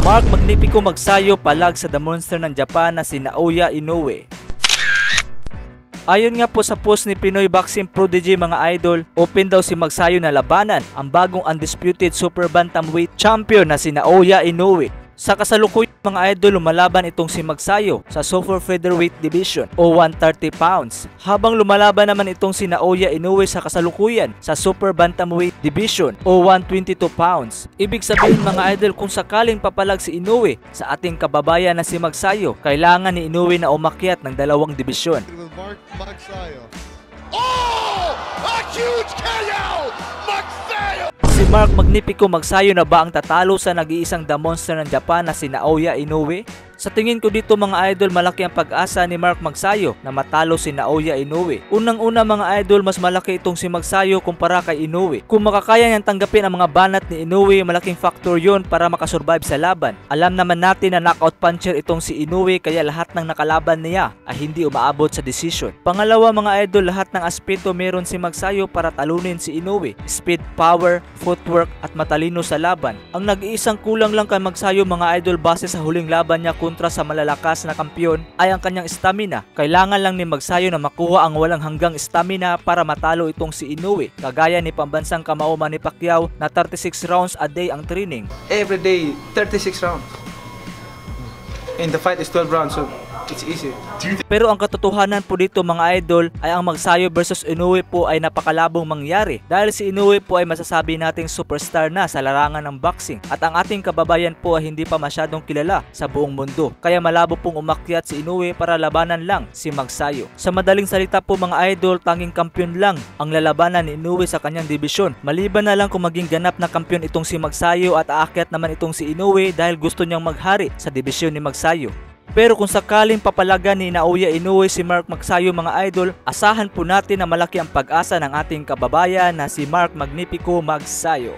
Mark Magnifico magsayo palag sa The Monster ng Japan na si Naoya Inoue. Ayon nga po sa post ni Pinoy Boxing Prodigy mga idol, open daw si magsayo na labanan ang bagong undisputed super bantamweight champion na si Naoya Inoue. Sa kasalukuyan mga idol, lumalaban itong si Magsayo sa super featherweight division o 130 pounds, habang lumalaban naman itong si Naoya Inoue sa kasalukuyan sa super bantamweight division o 122 pounds. Ibig sabihin mga idol, kung sakaling papalag si Inoue sa ating kababayan na si Magsayo, kailangan ni Inoue na umakyat ng dalawang dibisyon. Oh! A huge KO! Magsayo! Si Mark Magnifico magsayo na ba ang tatalo sa nag-iisang The Monster ng Japan na si Naoya Inoue? Sa tingin ko dito mga idol, malaki ang pag-asa ni Mark Magsayo na matalo si Naoya Inoue. Unang-una mga idol, mas malaki itong si Magsayo kumpara kay Inoue. Kung makakaya niyang tanggapin ang mga banat ni Inoue, malaking factor yon para makasurvive sa laban. Alam naman natin na knockout puncher itong si Inoue, kaya lahat ng nakalaban niya ay hindi umaabot sa decision. Pangalawa mga idol, lahat ng aspeto meron si Magsayo para talunin si Inoue. Speed, power, footwork at matalino sa laban. Ang nag-iisang kulang lang kay Magsayo mga idol base sa huling laban niya kontra sa malalakas na kampiyon ay ang kanyang stamina. Kailangan lang ni Magsayo na makuha ang walang hanggang stamina para matalo itong si Inoue. Kagaya ni pambansang kamao Manny Pacquiao na 36 rounds a day ang training. Every day, 36 rounds. And the fight is 12 rounds, so it's easy. Pero ang katotohanan po dito mga idol ay ang Magsayo versus Inoue po ay napakalabong mangyari dahil si Inoue po ay masasabi nating superstar na sa larangan ng boxing at ang ating kababayan po ay hindi pa masyadong kilala sa buong mundo, kaya malabo pong umakyat si Inoue para labanan lang si Magsayo. Sa madaling salita po mga idol, tanging kampiyon lang ang lalabanan ni Inoue sa kanyang dibisyon, maliban na lang kung maging ganap na kampiyon itong si Magsayo at aakyat naman itong si Inoue dahil gusto niyang maghari sa dibisyon ni Magsayo. Pero kung sakaling papalagan ni Naoya Inoue si Mark Magsayo mga idol, asahan po natin na malaki ang pag-asa ng ating kababayan na si Mark Magnifico Magsayo.